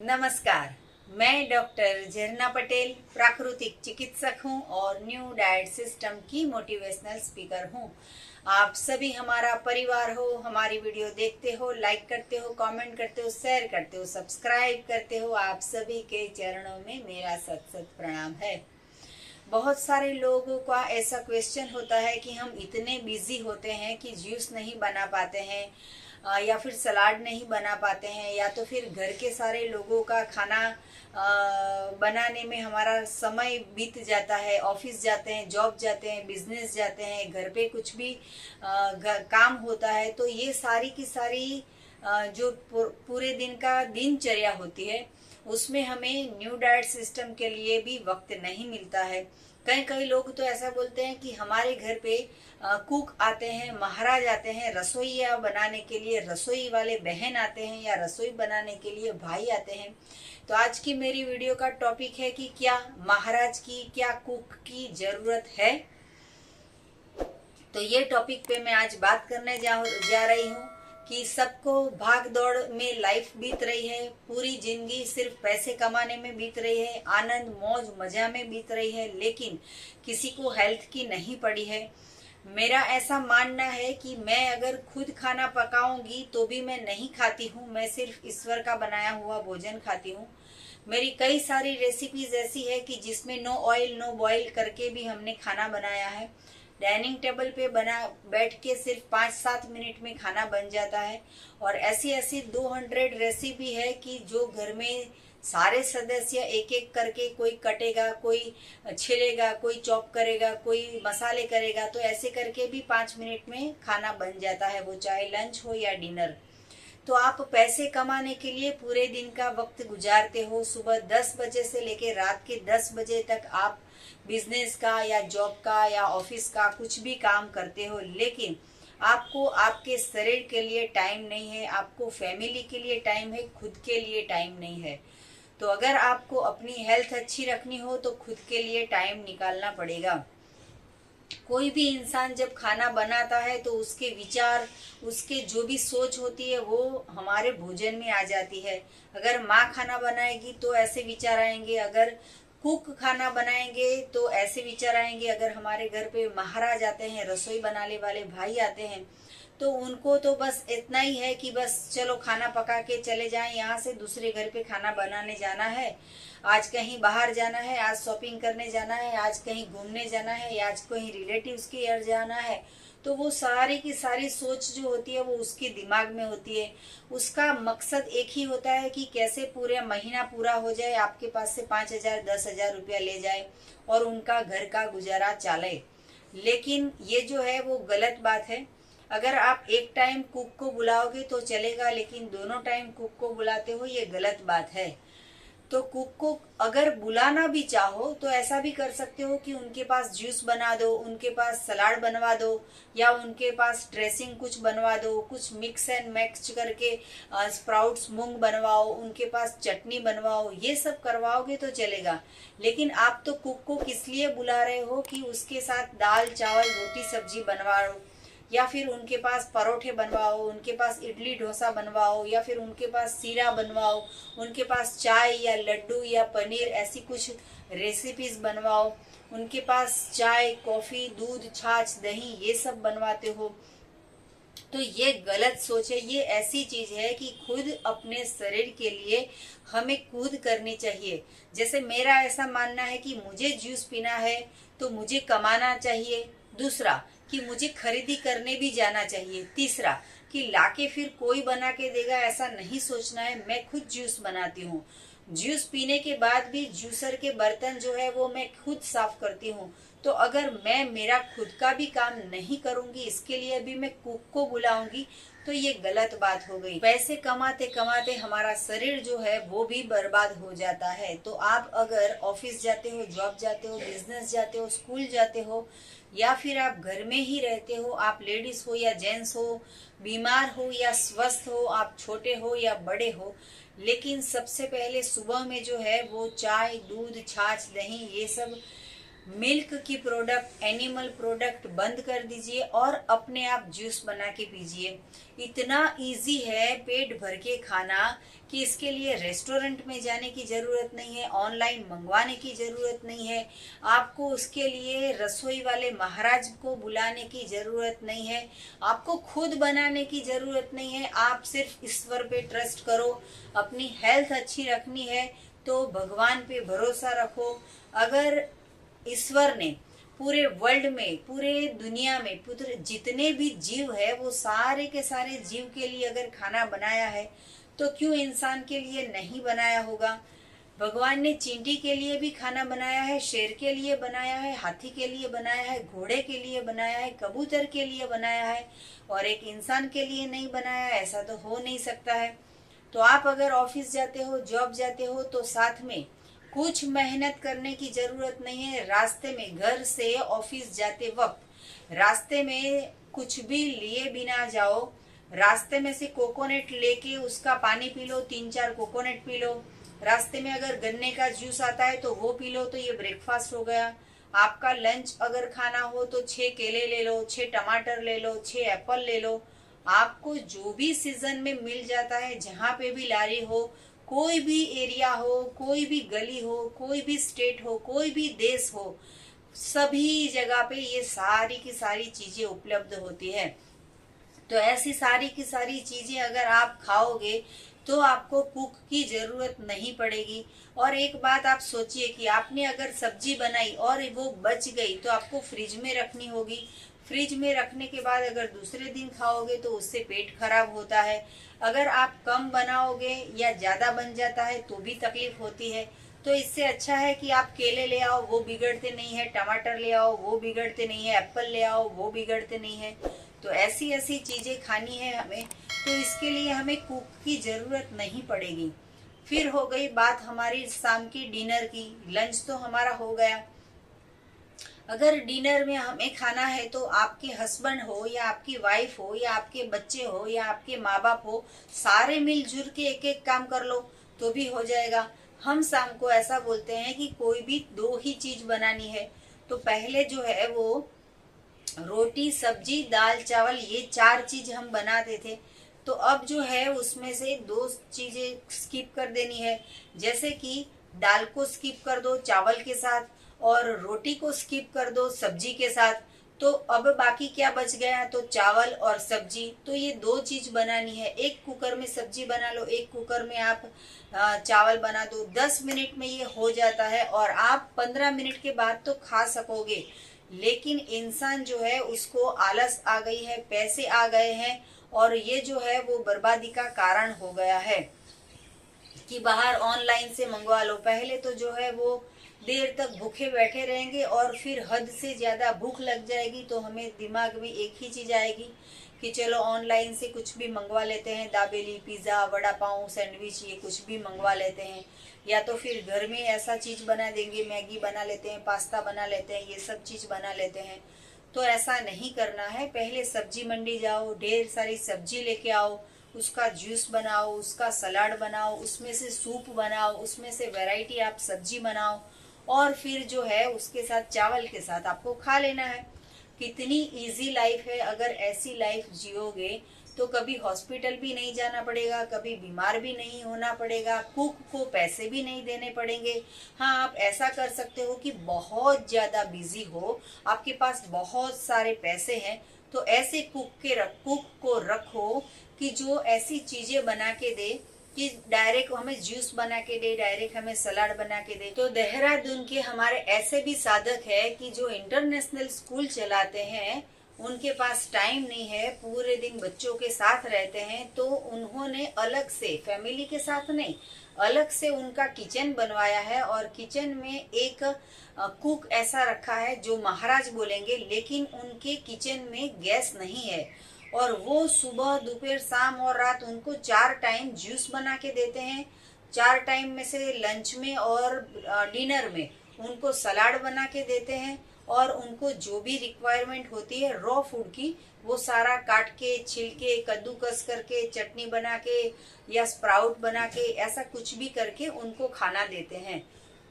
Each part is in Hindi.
नमस्कार। मैं डॉक्टर झरना पटेल प्राकृतिक चिकित्सक हूं और न्यू डाइट सिस्टम की मोटिवेशनल स्पीकर हूं। आप सभी हमारा परिवार हो, हमारी वीडियो देखते हो, लाइक करते हो, कमेंट करते हो, शेयर करते हो, सब्सक्राइब करते हो। आप सभी के चरणों में मेरा सत सत प्रणाम है। बहुत सारे लोगों का ऐसा क्वेश्चन होता है कि हम इतने बिजी होते हैं कि जूस नहीं बना पाते हैं या फिर सलाद नहीं बना पाते हैं, या तो फिर घर के सारे लोगों का खाना बनाने में हमारा समय बीत जाता है। ऑफिस जाते हैं, जॉब जाते हैं, बिजनेस जाते हैं, घर पे कुछ भी काम होता है, तो ये सारी की सारी जो पूरे दिन का दिनचर्या होती है उसमें हमें न्यू डाइट सिस्टम के लिए भी वक्त नहीं मिलता है। कई कई लोग तो ऐसा बोलते हैं कि हमारे घर पे कुक आते हैं, महाराज आते हैं, रसोईया बनाने के लिए रसोई वाले बहन आते हैं या रसोई बनाने के लिए भाई आते हैं। तो आज की मेरी वीडियो का टॉपिक है कि क्या महाराज की, क्या कुक की जरूरत है। तो ये टॉपिक पे मैं आज बात करने जा रही हूँ कि सबको भाग दौड़ में लाइफ बीत रही है, पूरी जिंदगी सिर्फ पैसे कमाने में बीत रही है, आनंद मौज मजा में बीत रही है, लेकिन किसी को हेल्थ की नहीं पड़ी है। मेरा ऐसा मानना है कि मैं अगर खुद खाना पकाऊंगी तो भी मैं नहीं खाती हूँ, मैं सिर्फ ईश्वर का बनाया हुआ भोजन खाती हूँ। मेरी कई सारी रेसिपीज ऐसी है कि जिसमें नो ऑयल नो बॉयल करके भी हमने खाना बनाया है। डाइनिंग टेबल पे बना बैठ के सिर्फ 5-7 मिनट में खाना बन जाता है। और ऐसी ऐसी 200 रेसिपी है कि जो घर में सारे सदस्य एक एक करके, कोई कटेगा, कोई छिलेगा, कोई चॉप करेगा, कोई मसाले करेगा, तो ऐसे करके भी 5 मिनट में खाना बन जाता है, वो चाहे लंच हो या डिनर। तो आप पैसे कमाने के लिए पूरे दिन का वक्त गुजारते हो, सुबह 10 बजे से लेकर रात के 10 बजे तक आप बिजनेस का या जॉब का या ऑफिस का कुछ भी काम करते हो, लेकिन आपको आपके शरीर के लिए टाइम नहीं है, आपको फैमिली के लिए टाइम है, खुद के लिए टाइम नहीं है। तो अगर आपको अपनी हेल्थ अच्छी रखनी हो तो खुद के लिए टाइम निकालना पड़ेगा। कोई भी इंसान जब खाना बनाता है तो उसके विचार, उसके जो भी सोच होती है वो हमारे भोजन में आ जाती है। अगर माँ खाना बनाएगी तो ऐसे विचार आएंगे, अगर कुक खाना बनाएंगे तो ऐसे विचार आएंगे, अगर हमारे घर पे महाराज आते हैं, रसोई बनाने वाले भाई आते हैं, तो उनको तो बस इतना ही है कि बस चलो खाना पका के चले जाएं, यहाँ से दूसरे घर पे खाना बनाने जाना है, आज कहीं बाहर जाना है, आज शॉपिंग करने जाना है, आज कहीं घूमने जाना है, आज कहीं रिलेटिव्स के घर जाना है। तो वो सारी की सारी सोच जो होती है वो उसके दिमाग में होती है। उसका मकसद एक ही होता है कि कैसे पूरे महीना पूरा हो जाए, आपके पास से 5,000 10,000 रुपया ले जाए और उनका घर का गुजारा चले। लेकिन ये जो है वो गलत बात है। अगर आप एक टाइम कुक को बुलाओगे तो चलेगा, लेकिन दोनों टाइम कुक को बुलाते हो, ये गलत बात है। तो कुक को अगर बुलाना भी चाहो तो ऐसा भी कर सकते हो कि उनके पास जूस बना दो, उनके पास सलाद बनवा दो, या उनके पास ड्रेसिंग कुछ बनवा दो, कुछ मिक्स एंड मैच करके स्प्राउट्स मूंग बनवाओ, उनके पास चटनी बनवाओ, ये सब करवाओगे तो चलेगा। लेकिन आप तो कुक को किस लिए बुला रहे हो कि उसके साथ दाल चावल रोटी सब्जी बनवाओ, या फिर उनके पास परोठे बनवाओ, उनके पास इडली डोसा बनवाओ, या फिर उनके पास सीरा बनवाओ, उनके पास चाय या लड्डू या पनीर ऐसी कुछ रेसिपीज बनवाओ, उनके पास चाय कॉफी दूध छाछ दही ये सब बनवाते हो। तो ये गलत सोच है। ये ऐसी चीज है कि खुद अपने शरीर के लिए हमें खुद करनी चाहिए। जैसे मेरा ऐसा मानना है कि मुझे जूस पीना है तो मुझे कमाना चाहिए। दूसरा कि मुझे खरीदी करने भी जाना चाहिए। तीसरा कि लाके फिर कोई बना के देगा ऐसा नहीं सोचना है। मैं खुद जूस बनाती हूँ, जूस पीने के बाद भी जूसर के बर्तन जो है वो मैं खुद साफ करती हूँ। तो अगर मैं मेरा खुद का भी काम नहीं करूंगी, इसके लिए भी मैं कुक को बुलाऊंगी, तो ये गलत बात हो गई। पैसे कमाते कमाते हमारा शरीर जो है वो भी बर्बाद हो जाता है। तो आप अगर ऑफिस जाते हो, जॉब जाते हो, बिजनेस जाते हो, स्कूल जाते हो, या फिर आप घर में ही रहते हो, आप लेडीज हो या जेंट्स हो, बीमार हो या स्वस्थ हो, आप छोटे हो या बड़े हो, लेकिन सबसे पहले सुबह में जो है वो चाय दूध छाछ दही ये सब मिल्क की प्रोडक्ट, एनिमल प्रोडक्ट बंद कर दीजिए और अपने आप जूस बना के पीजिए। इतना इजी है पेट भर के खाना कि इसके लिए रेस्टोरेंट में जाने की जरूरत नहीं है, ऑनलाइन मंगवाने की जरूरत नहीं है, आपको उसके लिए रसोई वाले महाराज को बुलाने की जरूरत नहीं है, आपको खुद बनाने की जरूरत नहीं है। आप सिर्फ ईश्वर पे ट्रस्ट करो। अपनी हेल्थ अच्छी रखनी है तो भगवान पे भरोसा रखो। अगर ईश्वर ने पूरे वर्ल्ड में, पूरे दुनिया में, पूरे जितने भी जीव है वो सारे के सारे जीव के लिए अगर खाना बनाया है तो क्यों इंसान के लिए नहीं बनाया होगा। भगवान ने चींटी के लिए भी खाना बनाया है, शेर के लिए बनाया है, हाथी के लिए बनाया है, घोड़े के लिए बनाया है, कबूतर के लिए बनाया है, और एक इंसान के लिए नहीं बनाया है। ऐसा तो हो नहीं सकता है। तो आप अगर ऑफिस जाते हो, जॉब जाते हो, तो साथ में कुछ मेहनत करने की जरूरत नहीं है। रास्ते में, घर से ऑफिस जाते वक्त रास्ते में कुछ भी लिए बिना जाओ। रास्ते में से कोकोनट लेके उसका पानी P low, 3-4 coconut P low. रास्ते में अगर गन्ने का जूस आता है तो वो पी लो, तो ये ब्रेकफास्ट हो गया। आपका लंच अगर खाना हो तो 6 केले ले लो, 6 टमाटर ले लो, 6 एप्पल ले लो। आपको जो भी सीजन में मिल जाता है, जहाँ पे भी लारी हो, कोई भी एरिया हो, कोई भी गली हो, कोई भी स्टेट हो, कोई भी देश हो, सभी जगह पे ये सारी की सारी चीजें उपलब्ध होती है। तो ऐसी सारी की सारी चीजें अगर आप खाओगे तो आपको कुक की जरूरत नहीं पड़ेगी। और एक बात आप सोचिए कि आपने अगर सब्जी बनाई और वो बच गई तो आपको फ्रिज में रखनी होगी। फ्रिज में रखने के बाद अगर दूसरे दिन खाओगे तो उससे पेट खराब होता है। अगर आप कम बनाओगे या ज्यादा बन जाता है तो भी तकलीफ होती है। तो इससे अच्छा है कि आप केले ले आओ, वो बिगड़ते नहीं है, टमाटर ले आओ, वो बिगड़ते नहीं है, एप्पल ले आओ, वो बिगड़ते नहीं है। तो ऐसी ऐसी चीजें खानी है हमें, तो इसके लिए हमें कुक की जरूरत नहीं पड़ेगी। फिर हो गई बात हमारी शाम की डिनर की। लंच तो हमारा हो गया। अगर डिनर में हमें खाना है तो आपके हस्बैंड हो या आपकी वाइफ हो या आपके बच्चे हो या आपके माँ बाप हो, सारे मिलजुल के एक एक काम कर लो तो भी हो जाएगा। हम शाम को ऐसा बोलते हैं कि कोई भी 2 ही चीज बनानी है, तो पहले जो है वो रोटी, सब्जी, दाल, चावल, ये 4 चीज हम बनाते थे। तो अब जो है उसमें से 2 चीजें स्किप कर देनी है। जैसे कि दाल को स्किप कर दो चावल के साथ, और रोटी को स्किप कर दो सब्जी के साथ। तो अब बाकी क्या बच गया, तो चावल और सब्जी। तो ये 2 चीज बनानी है। एक कुकर में सब्जी बना लो, एक कुकर में आप चावल बना दो। 10 मिनट में ये हो जाता है और आप 15 मिनट के बाद तो खा सकोगे। लेकिन इंसान जो है उसको आलस आ गई है, पैसे आ गए हैं, और ये जो है वो बर्बादी का कारण हो गया है कि बाहर ऑनलाइन से मंगवा लो। पहले तो जो है वो देर तक भूखे बैठे रहेंगे और फिर हद से ज्यादा भूख लग जाएगी, तो हमें दिमाग में एक ही चीज आएगी कि चलो ऑनलाइन से कुछ भी मंगवा लेते हैं, दाबेली, पिज्जा, वड़ा पाव, सैंडविच, ये कुछ भी मंगवा लेते हैं। या तो फिर घर में ऐसा चीज बना देंगे, मैगी बना लेते हैं, पास्ता बना लेते हैं, ये सब चीज बना लेते हैं। तो ऐसा नहीं करना है। पहले सब्जी मंडी जाओ, ढेर सारी सब्जी लेके आओ, उसका जूस बनाओ, उसका सलाद बनाओ, उसमें से सूप बनाओ, उसमें से वैरायटी आप सब्जी बनाओ, और फिर जो है उसके साथ चावल के साथ आपको खा लेना है। कितनी इजी लाइफ है। अगर ऐसी लाइफ जियोगे तो कभी हॉस्पिटल भी नहीं जाना पड़ेगा, कभी बीमार भी नहीं होना पड़ेगा, कुक को पैसे भी नहीं देने पड़ेंगे। हाँ, आप ऐसा कर सकते हो कि बहुत ज्यादा बिजी हो, आपके पास बहुत सारे पैसे हैं, तो ऐसे कुक को रखो कि जो ऐसी चीजें बना के दे कि डायरेक्ट हमें जूस बना के दे, डायरेक्ट हमें सलाद बना के दे। तो देहरादून के हमारे ऐसे भी साधक है कि जो इंटरनेशनल स्कूल चलाते हैं, उनके पास टाइम नहीं है, पूरे दिन बच्चों के साथ रहते हैं, तो उन्होंने अलग से, फैमिली के साथ नहीं, अलग से उनका किचन बनवाया है। और किचन में एक कुक ऐसा रखा है जो महाराज बोलेंगे, लेकिन उनके किचन में गैस नहीं है, और वो सुबह, दोपहर, शाम और रात उनको 4 टाइम जूस बना के देते हैं। 4 टाइम में से लंच में और डिनर में उनको सलाद बना के देते हैं, और उनको जो भी रिक्वायरमेंट होती है रॉ फूड की, वो सारा काट के, छिलके, कद्दूकस करके, चटनी बना के या स्प्राउट बना के, ऐसा कुछ भी करके उनको खाना देते हैं।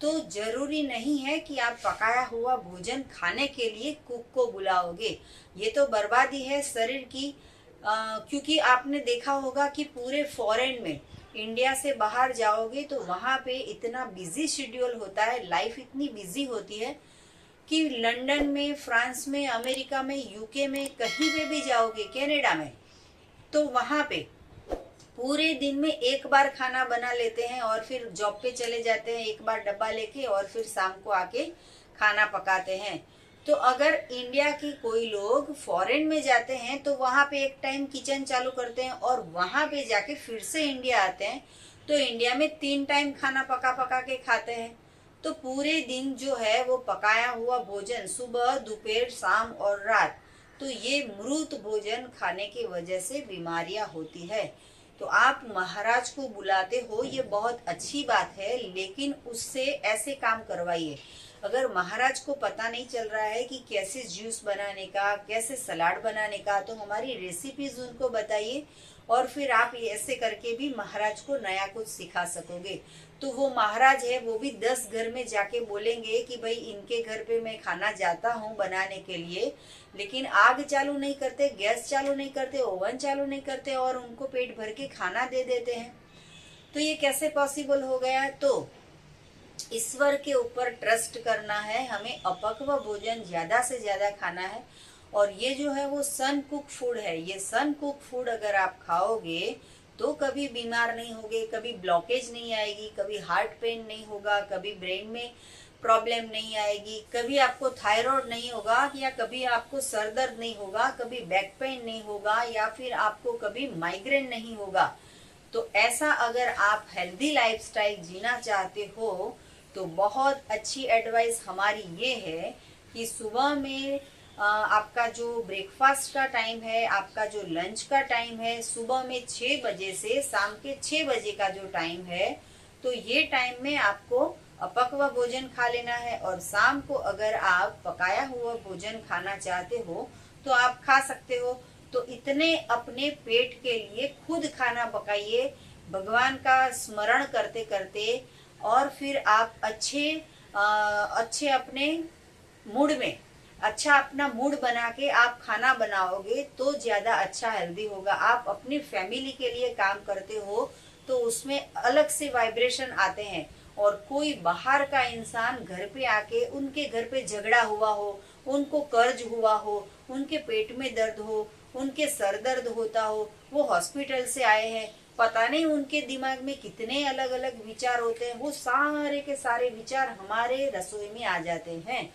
तो जरूरी नहीं है कि आप पकाया हुआ भोजन खाने के लिए कुक को बुलाओगे। ये तो बर्बादी है शरीर की। क्योंकि आपने देखा होगा कि पूरे फॉरेन में, इंडिया से बाहर जाओगे तो वहां पे इतना बिजी शेड्यूल होता है, लाइफ इतनी बिजी होती है कि लंदन में, फ्रांस में, अमेरिका में, यूके में, कहीं पे भी जाओगे, कनाडा में, तो वहां पे पूरे दिन में एक बार खाना बना लेते हैं और फिर जॉब पे चले जाते हैं एक बार डब्बा लेके, और फिर शाम को आके खाना पकाते हैं। तो अगर इंडिया की कोई लोग फॉरेन में जाते हैं तो वहां पे एक टाइम किचन चालू करते हैं और वहां पे जाके फिर से इंडिया आते हैं, तो इंडिया में 3 टाइम खाना पका पका के खाते हैं। तो पूरे दिन जो है वो पकाया हुआ भोजन, सुबह, दोपहर, शाम और रात, तो ये मृत भोजन खाने की वजह से बीमारियां होती है। तो आप महाराज को बुलाते हो, ये बहुत अच्छी बात है, लेकिन उससे ऐसे काम करवाइए। अगर महाराज को पता नहीं चल रहा है कि कैसे जूस बनाने का, कैसे सलाद बनाने का, तो हमारी रेसिपीज उनको बताइए, और फिर आप ऐसे करके भी महाराज को नया कुछ सिखा सकोगे। तो वो महाराज है, वो भी 10 घर में जाके बोलेंगे कि भाई इनके घर पे मैं खाना जाता हूँ बनाने के लिए, लेकिन आग चालू नहीं करते, गैस चालू नहीं करते, ओवन चालू नहीं करते, और उनको पेट भर के खाना दे देते हैं। तो ये कैसे पॉसिबल हो गया? तो ईश्वर के ऊपर ट्रस्ट करना है, हमें अपक्व भोजन ज्यादा से ज्यादा खाना है। और ये जो है वो सन कुक फूड है, ये सन कुक फूड अगर आप खाओगे तो कभी बीमार नहीं होगे, कभी ब्लॉकेज नहीं आएगी, कभी हार्ट पेन नहीं होगा, कभी ब्रेन में प्रॉब्लम नहीं आएगी, कभी आपको थायराइड नहीं होगा, या कभी आपको सर दर्द नहीं होगा, कभी बैक पेन नहीं होगा, या फिर आपको कभी माइग्रेन नहीं होगा। तो ऐसा अगर आप हेल्दी लाइफस्टाइल जीना चाहते हो तो बहुत अच्छी एडवाइस हमारी ये है कि सुबह में आपका जो ब्रेकफास्ट का टाइम है, आपका जो लंच का टाइम है, सुबह में 6 बजे से शाम के 6 बजे का जो टाइम है, तो ये टाइम में आपको अपक्व भोजन खा लेना है। और शाम को अगर आप पकाया हुआ भोजन खाना चाहते हो तो आप खा सकते हो। तो इतने अपने पेट के लिए खुद खाना पकाइए, भगवान का स्मरण करते करते, और फिर आप अच्छे अपने मूड में, अच्छा अपना मूड बना के आप खाना बनाओगे तो ज्यादा अच्छा हेल्दी होगा। आप अपनी फैमिली के लिए काम करते हो तो उसमें अलग से वाइब्रेशन आते हैं, और कोई बाहर का इंसान घर पे आके, उनके घर पे झगड़ा हुआ हो, उनको कर्ज हुआ हो, उनके पेट में दर्द हो, उनके सर दर्द होता हो, वो हॉस्पिटल से आए हैं, पता नहीं उनके दिमाग में कितने अलग अलग विचार होते हैं, वो सारे के सारे विचार हमारे रसोई में आ जाते हैं,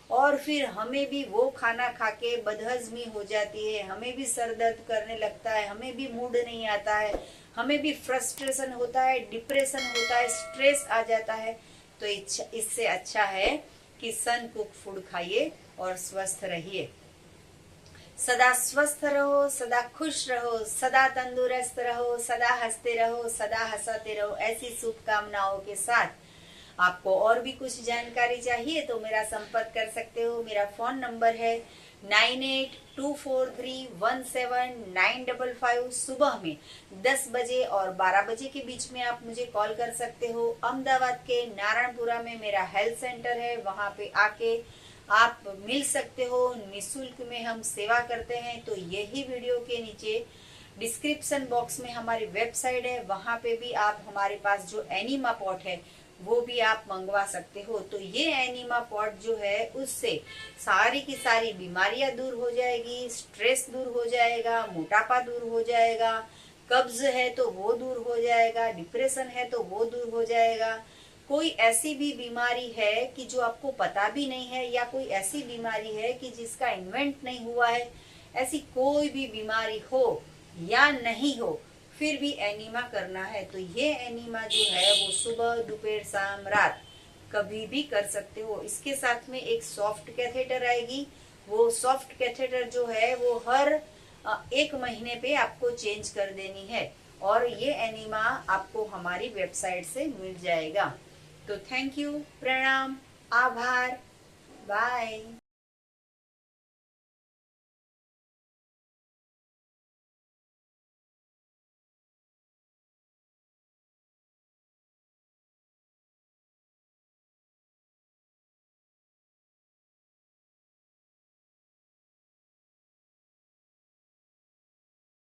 और फिर हमें भी वो खाना खा के बदहजमी हो जाती है, हमें भी सर दर्द करने लगता है, हमें भी मूड नहीं आता है, हमें भी फ्रस्ट्रेशन होता है, डिप्रेशन होता है, स्ट्रेस आ जाता है। तो इससे अच्छा है कि सन कुक फूड खाइए और स्वस्थ रहिए। सदा स्वस्थ रहो, सदा खुश रहो, सदा तंदुरुस्त रहो, सदा हंसते रहो, सदा हंसाते रहो, ऐसी शुभकामनाओं के साथ। आपको और भी कुछ जानकारी चाहिए तो मेरा संपर्क कर सकते हो। मेरा फोन नंबर है 9824317955। सुबह में 10 बजे और 12 बजे के बीच में आप मुझे कॉल कर सकते हो। अहमदाबाद के नारायणपुरा में मेरा हेल्थ सेंटर है, वहां पे आके आप मिल सकते हो, निःशुल्क में हम सेवा करते हैं। तो यही वीडियो के नीचे डिस्क्रिप्शन बॉक्स में हमारी वेबसाइट है, वहां पे भी आप हमारे पास जो एनिमा पॉट है वो भी आप मंगवा सकते हो। तो ये एनिमा पॉट जो है उससे सारी की सारी बीमारियां दूर हो जाएगी, स्ट्रेस दूर हो जाएगा, मोटापा दूर हो जाएगा, कब्ज है तो वो दूर हो जाएगा, डिप्रेशन है तो वो दूर हो जाएगा। कोई ऐसी भी बीमारी है कि जो आपको पता भी नहीं है, या कोई ऐसी बीमारी है कि जिसका इन्वेंट नहीं हुआ है, ऐसी कोई भी बीमारी हो या नहीं हो, फिर भी एनीमा करना है तो ये एनीमा जो है वो सुबह, दोपहर, शाम, रात कभी भी कर सकते हो। इसके साथ में एक सॉफ्ट कैथेटर आएगी, वो सॉफ्ट कैथेटर जो है वो हर 1 महीने पे आपको चेंज कर देनी है, और ये एनीमा आपको हमारी वेबसाइट से मिल जाएगा। तो थैंक यू, प्रणाम, आभार, बाय।